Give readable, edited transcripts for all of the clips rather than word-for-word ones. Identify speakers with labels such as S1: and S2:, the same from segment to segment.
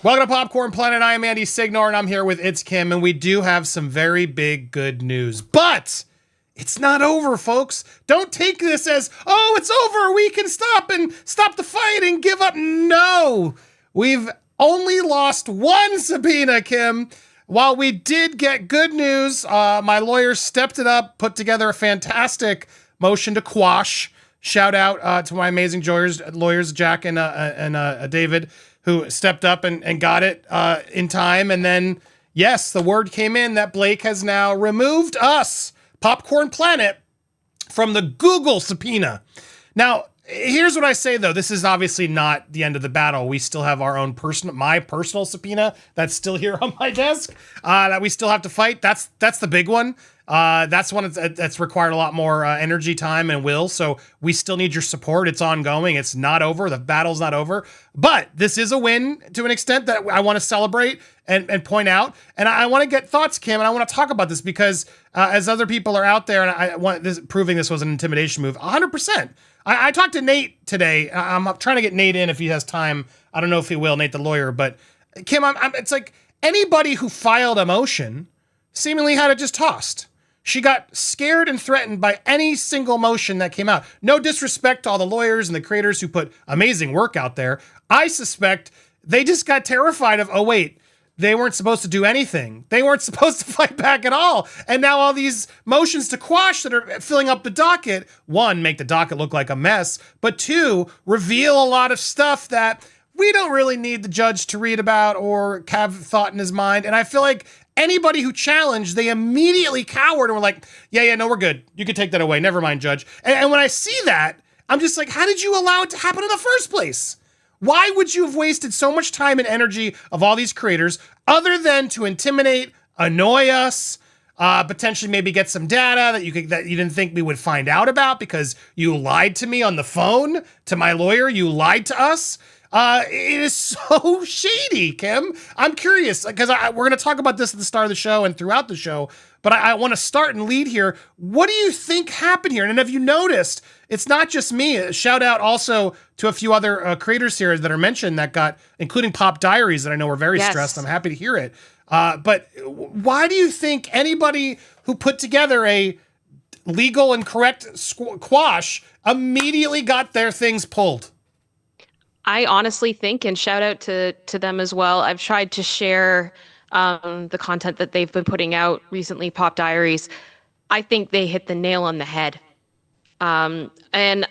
S1: Welcome to Popcorn Planet. I am Andy Signore, and I'm here with It's Kim, and we do have some very big good news. But it's not over, folks. Don't take this as, oh, it's over. We can stop the fight and give up. No, we've only lost one subpoena, Kim. While we did get good news, my lawyers stepped it up, put together a fantastic motion to quash. Shout out to my amazing lawyers, Jack and David, who stepped up and got it in time. And then, yes, the word came in that Blake has now removed us, Popcorn Planet, from the Google subpoena. Now, here's what I say, though. This is obviously not the end of the battle. We still have our own my personal subpoena that's still here on my desk that we still have to fight. That's the big one. That's one that's required a lot more energy, time, and will. So we still need your support. It's ongoing. It's not over. The battle's not over. But this is a win to an extent that I want to celebrate and point out. And I want to get thoughts, Kim, and I want to talk about this because as other people are out there, and I want this proving this was an intimidation move, 100%. I talked to Nate today. I'm trying to get Nate in if he has time. I don't know if he will, Nate the lawyer. But Kim, it's like anybody who filed a motion seemingly had it just tossed. She got scared and threatened by any single motion that came out. No disrespect to all the lawyers and the creators who put amazing work out there. I suspect they just got terrified of, oh, wait, they weren't supposed to do anything. They weren't supposed to fight back at all. And now all these motions to quash that are filling up the docket, one, make the docket look like a mess, but two, reveal a lot of stuff that we don't really need the judge to read about or have thought in his mind. And I feel like anybody who challenged, they immediately cowered and were like, yeah, no, we're good. You can take that away. Never mind, judge. And when I see that, I'm just like, how did you allow it to happen in the first place? Why would you have wasted so much time and energy of all these creators other than to intimidate, annoy us, potentially maybe get some data that you didn't think we would find out about because you lied to me on the phone, to my lawyer, you lied to us? It is so shady, Kim. I'm curious because we're going to talk about this at the start of the show and throughout the show, but I want to start and lead here. What do you think happened here? And have you noticed, it's not just me. A shout out also to a few other creators here that are mentioned that got, including Pop Diaries that I know were very stressed. I'm happy to hear it. But why do you think anybody who put together a legal and correct quash immediately got their things pulled?
S2: I honestly think, and shout out to them as well, I've tried to share the content that they've been putting out recently, Pop Diaries. I think they hit the nail on the head. And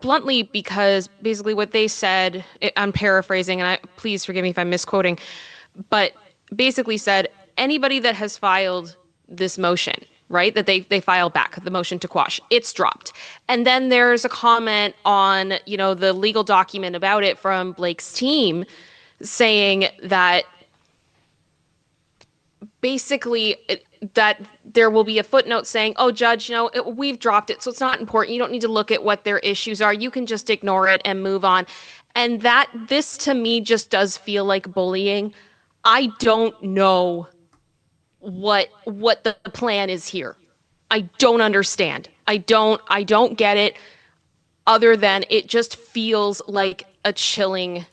S2: bluntly, because basically what they said, I'm paraphrasing, and please forgive me if I'm misquoting, but basically said, anybody that has filed this motion, right, that they file back the motion to quash, it's dropped. And then there's a comment on, the legal document about it from Blake's team saying that basically that there will be a footnote saying, oh, judge, we've dropped it, so it's not important. You don't need to look at what their issues are. You can just ignore it and move on. And this to me just does feel like bullying. I don't know what the plan is here. I don't understand. I don't get it, other than it just feels like a chilling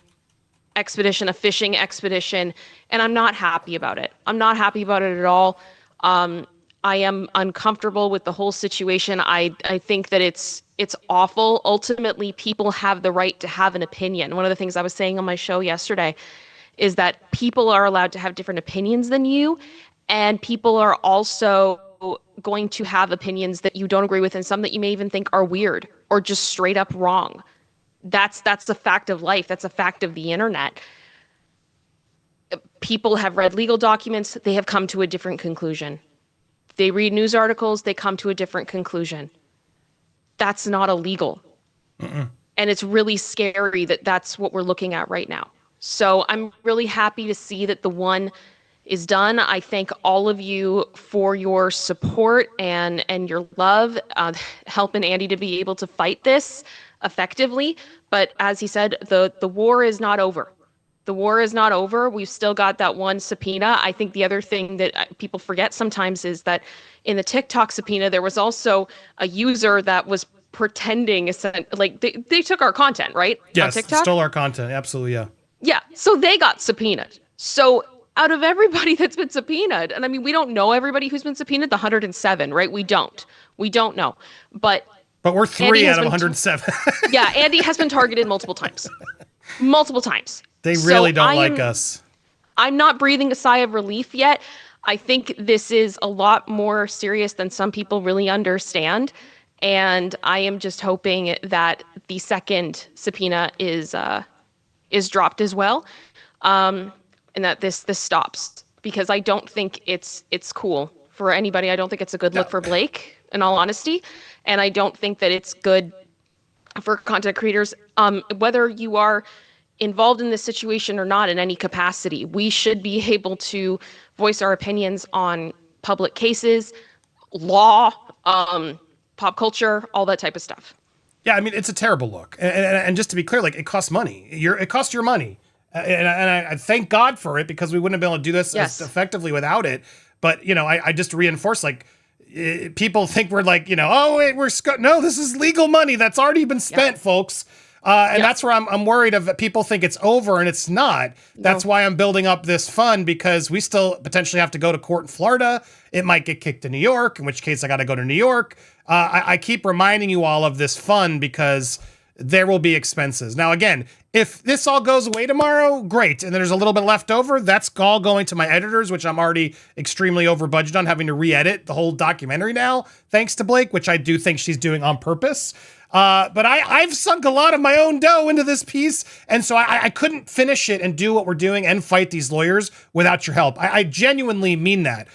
S2: expedition, a fishing expedition, and I'm not happy about it. I'm not happy about it at all. I am uncomfortable with the whole situation. I think that it's awful. Ultimately, people have the right to have an opinion. One of the things I was saying on my show yesterday is that people are allowed to have different opinions than you, and people are also going to have opinions that you don't agree with, and some that you may even think are weird or just straight up wrong. That's a fact of life. That's a fact of the internet. People have read legal documents. They have come to a different conclusion. They read news articles. They come to a different conclusion. That's not illegal. And it's really scary that that's what we're looking at right now. So I'm really happy to see that the one is done. I thank all of you for your support and your love, helping Andy to be able to fight this effectively. But as he said, the war is not over. The war is not over. We've still got that one subpoena. I think the other thing that people forget sometimes is that in the TikTok subpoena, there was also a user that was pretending, like they took our content, right?
S1: Yes,
S2: on TikTok?
S1: stole our content. Absolutely, yeah.
S2: Yeah, so they got subpoenaed. So out of everybody that's been subpoenaed, and I mean, we don't know everybody who's been subpoenaed, the 107, right? We don't know. But
S1: we're 3 out of 107.
S2: Yeah, Andy has been targeted multiple times. Multiple times.
S1: They really don't like us.
S2: I'm not breathing a sigh of relief yet. I think this is a lot more serious than some people really understand. And I am just hoping that the second subpoena is dropped as well, and that this stops, because I don't think it's cool for anybody. I don't think it's a good look for Blake, in all honesty, and I don't think that it's good for content creators, whether you are involved in this situation or not in any capacity. We should be able to voice our opinions on public cases, law, pop culture, all that type of stuff.
S1: Yeah, I mean, it's a terrible look. And just to be clear, like, it costs money. It costs your money. And I thank God for it, because we wouldn't have been able to do this as effectively without it. But, you know, I just reinforce, like, people think we're like, you know, oh, wait, no, this is legal money that's already been spent, folks. And that's where I'm worried of people think it's over, and it's not. That's why I'm building up this fund, because we still potentially have to go to court in Florida. It might get kicked to New York, in which case I got to go to New York. I keep reminding you all of this fund because there will be expenses. Now, again, if this all goes away tomorrow, great. And there's a little bit left over, that's all going to my editors, which I'm already extremely over budget on, having to re-edit the whole documentary now, thanks to Blake, which I do think she's doing on purpose. But I've sunk a lot of my own dough into this piece, and so I couldn't finish it and do what we're doing and fight these lawyers without your help. I genuinely mean that.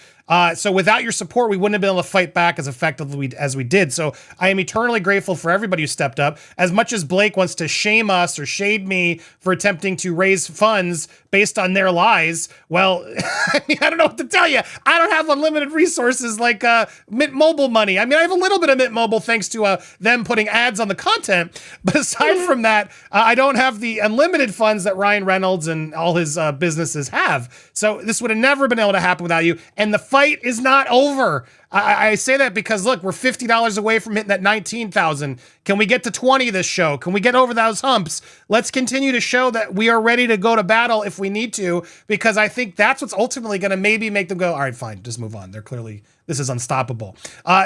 S1: So without your support, we wouldn't have been able to fight back as effectively as we did. So I am eternally grateful for everybody who stepped up. As much as Blake wants to shame us or shade me for attempting to raise funds based on their lies, well, I mean, I don't know what to tell you. I don't have unlimited resources like Mint Mobile money. I mean, I have a little bit of Mint Mobile thanks to them putting ads on the content. But aside from that, I don't have the unlimited funds that Ryan Reynolds and all his businesses have. So this would have never been able to happen without you. And the fight is not over. I say that because, look, we're $50 away from hitting that 19,000. Can we get to 20 this show? Can we get over those humps? Let's continue to show that we are ready to go to battle if we need to, because I think that's what's ultimately going to maybe make them go, all right, fine, just move on. They're clearly, this is unstoppable.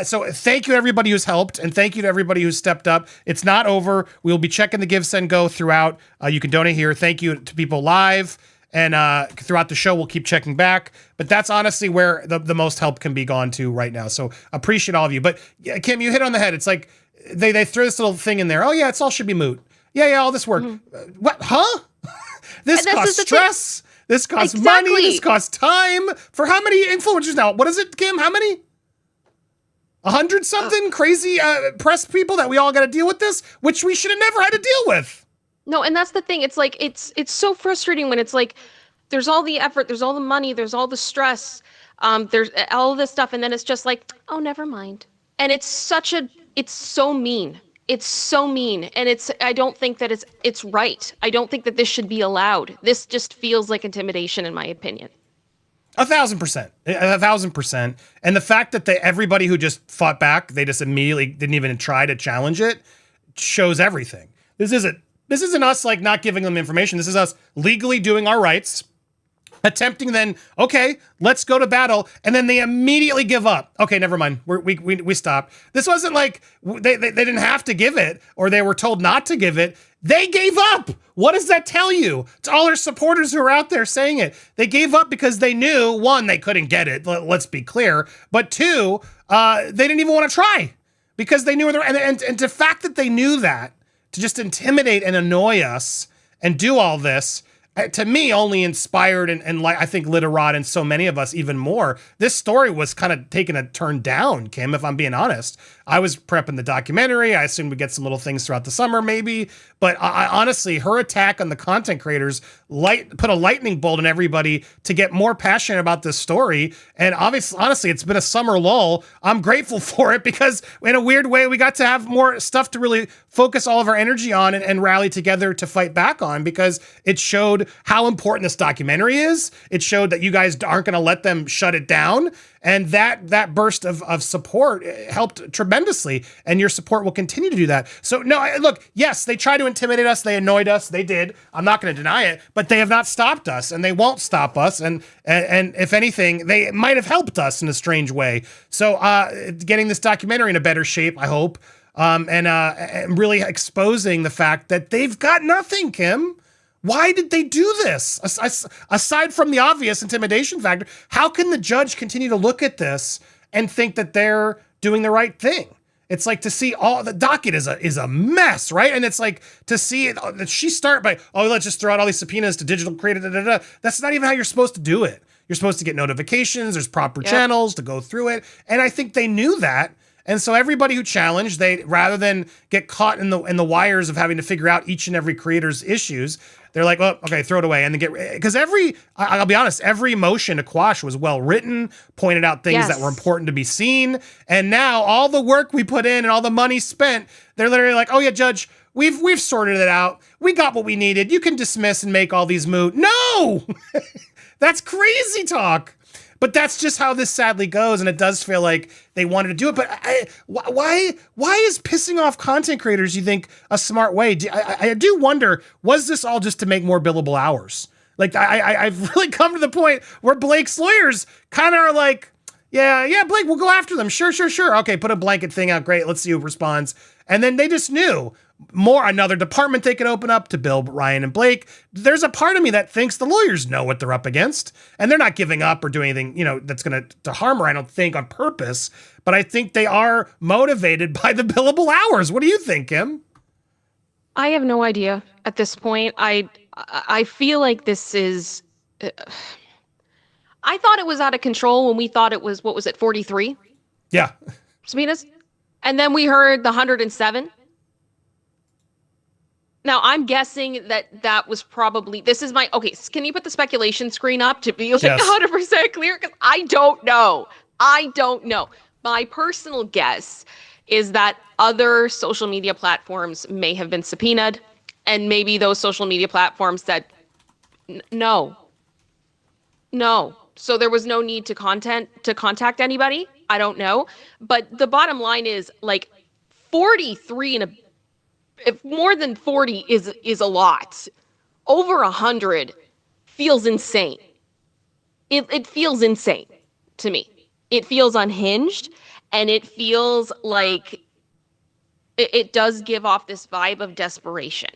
S1: So thank you to everybody who's helped, and thank you to everybody who's stepped up. It's not over. We'll be checking the Give, Send, Go throughout. You can donate here. Thank you to people live. And throughout the show, we'll keep checking back. But that's honestly where the most help can be gone to right now. So appreciate all of you. But Kim, you hit on the head. It's like they throw this little thing in there. Oh, yeah, it's all should be moot. Yeah, all this work. What? Huh? This costs stress. This costs money. This costs time. For how many influencers now? What is it, Kim? How many? 100 something crazy press people that we all got to deal with this, which we should have never had to deal with.
S2: No, and that's the thing. It's like, it's so frustrating when it's like, there's all the effort, there's all the money, there's all the stress, there's all this stuff. And then it's just like, oh, never mind. And it's so mean. It's so mean. And I don't think that it's right. I don't think that this should be allowed. This just feels like intimidation, in my opinion.
S1: 1,000%. 1,000%. And the fact that everybody who just fought back, they just immediately didn't even try to challenge it, shows everything. This isn't us like not giving them information. This is us legally doing our rights, attempting then, okay, let's go to battle. And then they immediately give up. Okay, never mind. We stop. This wasn't like they didn't have to give it or they were told not to give it. They gave up. What does that tell you? To all our supporters who are out there saying it. They gave up because they knew, one, they couldn't get it. Let's be clear. But two, they didn't even want to try because they knew where they're, and the fact that they knew that, to just intimidate and annoy us and do all this, to me, only inspired and like I think lit a rod in so many of us even more. This story was kind of taking a turn down, Kim, if I'm being honest. I was prepping the documentary. I assumed we'd get some little things throughout the summer, maybe. But I honestly, her attack on the content creators put a lightning bolt in everybody to get more passionate about this story. And honestly, it's been a summer lull. I'm grateful for it because in a weird way, we got to have more stuff to really focus all of our energy on and rally together to fight back on, because it showed showed how important this documentary is. It showed that you guys aren't going to let them shut it down. And that burst of support helped tremendously. And your support will continue to do that. So no, look, yes, they tried to intimidate us. They annoyed us. They did. I'm not going to deny it, but they have not stopped us and they won't stop us. And if anything, they might have helped us in a strange way. So getting this documentary in a better shape, I hope, and really exposing the fact that they've got nothing, Kim. Why did they do this? Aside from the obvious intimidation factor, how can the judge continue to look at this and think that they're doing the right thing? It's like to see all the docket is a mess, right? And it's like to see it, she start by, let's just throw out all these subpoenas to digital creator. That's not even how you're supposed to do it. You're supposed to get notifications. There's proper channels to go through it. And I think they knew that. And so everybody who challenged, they, rather than get caught in the wires of having to figure out each and every creator's issues, they're like, well, okay, throw it away. And then because I'll be honest, every motion to quash was well written, pointed out things that were important to be seen. And now all the work we put in and all the money spent, they're literally like, oh yeah, Judge, we've sorted it out. We got what we needed. You can dismiss and make all these moot. No, that's crazy talk. But that's just how this sadly goes, and it does feel like they wanted to do it. But why is pissing off content creators, you think, a smart way? I do wonder, was this all just to make more billable hours? Like, I've really come to the point where Blake's lawyers kind of are like, yeah, Blake, we'll go after them. Sure. Okay, put a blanket thing out. Great, let's see who responds. And then they just knew another department they could open up to Bill, Ryan, and Blake. There's a part of me that thinks the lawyers know what they're up against, and they're not giving up or doing anything, that's going to harm her, I don't think, on purpose. But I think they are motivated by the billable hours. What do you think, Kim?
S2: I have no idea at this point. I feel like this is... I thought it was out of control when we thought it was, 43?
S1: Yeah.
S2: Subpoenas? And then we heard the 107. Now, I'm guessing that was probably, okay, can you put the speculation screen up to be 100% clear? Because I don't know. My personal guess is that other social media platforms may have been subpoenaed, and maybe those social media platforms said, no. So there was no need to contact anybody. I don't know. But the bottom line is, like, 43 if more than 40 is a lot. Over 100 feels insane. It feels insane to me. It feels unhinged, and it feels like it does give off this vibe of desperation.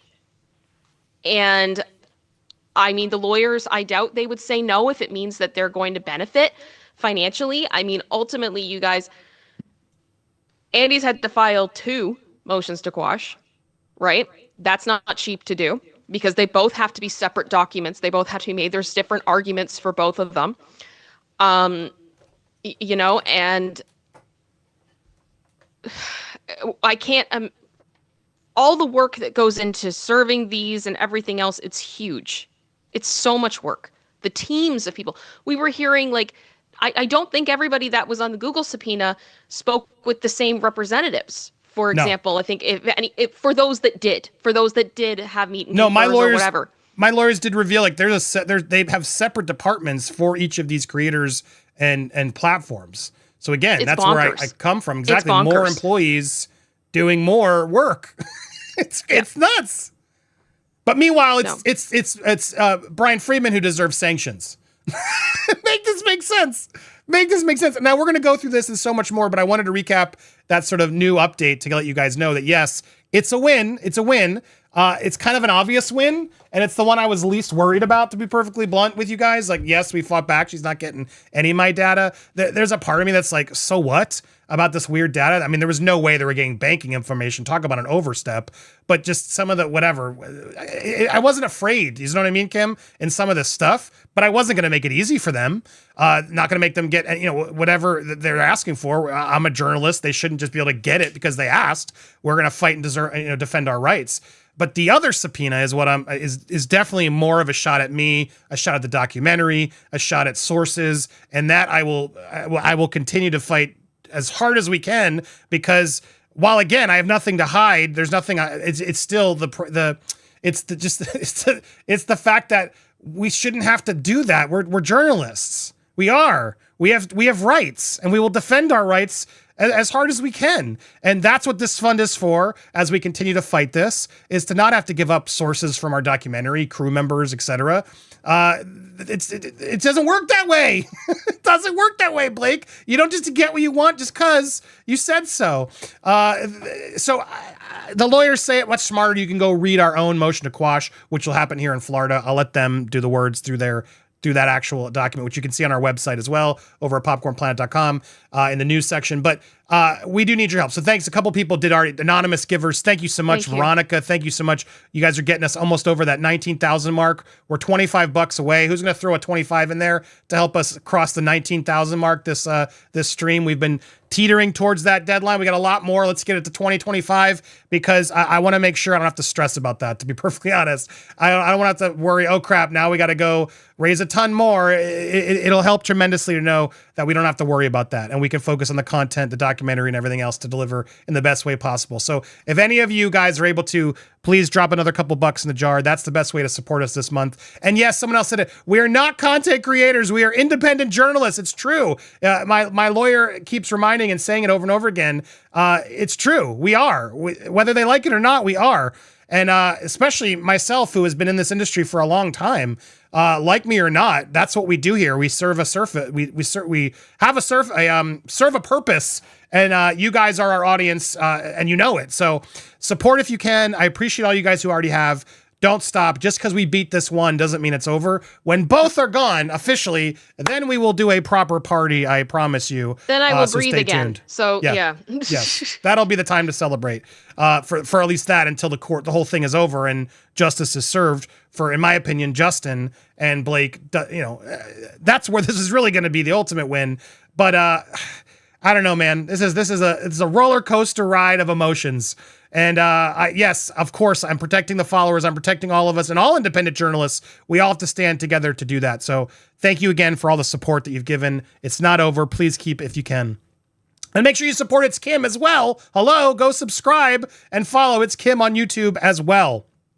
S2: And I mean, the lawyers, I doubt they would say no if it means that they're going to benefit financially. I mean, ultimately, you guys, Andy's had to file 2 motions to quash, right? That's not cheap to do because they both have to be separate documents. They both have to be made. There's different arguments for both of them. And I can't, all the work that goes into serving these and everything else, it's huge. It's so much work. The teams of people. We were hearing, like, I don't think everybody that was on the Google subpoena spoke with the same representatives. For example, no. I think for those that did have meet and greets or whatever. My lawyers did reveal, like, they have separate departments for each of these creators and platforms. So again, that's bonkers. Where I come from. Exactly, more employees doing more work. It's nuts. But meanwhile, it's Brian Friedman who deserves sanctions. Make this make sense. Now we're going to go through this and so much more, but I wanted to recap that sort of new update to let you guys know that yes, it's a win. It's kind of an obvious win, and it's the one I was least worried about, to be perfectly blunt with you guys. Like, yes, we fought back. She's not getting any of my data. There's a part of me that's like, so what about this weird data? I mean, there was no way they were getting banking information. Talk about an overstep. But just some of the whatever. I wasn't afraid. You know what I mean, Kim? In some of this stuff, but I wasn't going to make it easy for them. Not going to make them get whatever they're asking for. I'm a journalist. They shouldn't just be able to get it because they asked. We're going to fight and defend our rights. But the other subpoena is what is definitely more of a shot at me, a shot at the documentary, a shot at sources, and that I will continue to fight as hard as we can, because while again I have nothing to hide, there's nothing. It's still
S1: It's the fact that we shouldn't have to do that. We're journalists. We have rights, and we will defend our rights as hard as we can. And that's what this fund is for, as we continue to fight this, is to not have to give up sources from our documentary, crew members, etc. It doesn't work that way. It doesn't work that way, Blake. You don't just get what you want just because you said so. The lawyers say it much smarter. You can go read our own motion to quash, which will happen here in Florida. I'll let them do the words through that actual document, which you can see on our website as well, over at popcornplanet.com in the news section. But we do need your help. So thanks. A couple people did our anonymous givers. Thank you so much, Veronica. Thank you so much. You guys are getting us almost over that 19,000 mark. We're $25 away. Who's going to throw a 25 in there to help us cross the 19,000 mark this stream? We've been teetering towards that deadline. We got a lot more. Let's get it to 2025 because I want to make sure I don't have to stress about that, to be perfectly honest. I don't want to have to worry, oh crap, now we got to go raise a ton more. It'll help tremendously to know that we don't have to worry about that, and we can focus on the content, the documentary, and everything else to deliver in the best way possible. So if any of you guys are able to, please drop another couple bucks in the jar. That's the best way to support us this month. And yes, someone else said it. We are not content creators. We are independent journalists. It's true. My lawyer keeps reminding and saying it over and over again. It's true. We are. Whether they like it or not, we are. And especially myself, who has been in this industry for a long time, like me or not, that's what we do here. We serve a serve a purpose, and you guys are our audience, and you know it. So support if you can. I appreciate all you guys who already have. Don't stop. Just because we beat this one doesn't mean it's over. When both are gone officially, then we will do a proper party. I promise you.
S2: Then I will breathe again.
S1: Tuned.
S2: So yeah.
S1: Yes, that'll be the time to celebrate. For at least that, until the whole thing is over and justice is served for, in my opinion, Justin and Blake. That's where this is really going to be the ultimate win. But I don't know, man. It's a roller coaster ride of emotions. And yes, of course, I'm protecting the followers. I'm protecting all of us and all independent journalists. We all have to stand together to do that. So thank you again for all the support that you've given. It's not over. Please keep if you can. And make sure you support It's Kim as well. Hello, go subscribe and follow It's Kim on YouTube as well.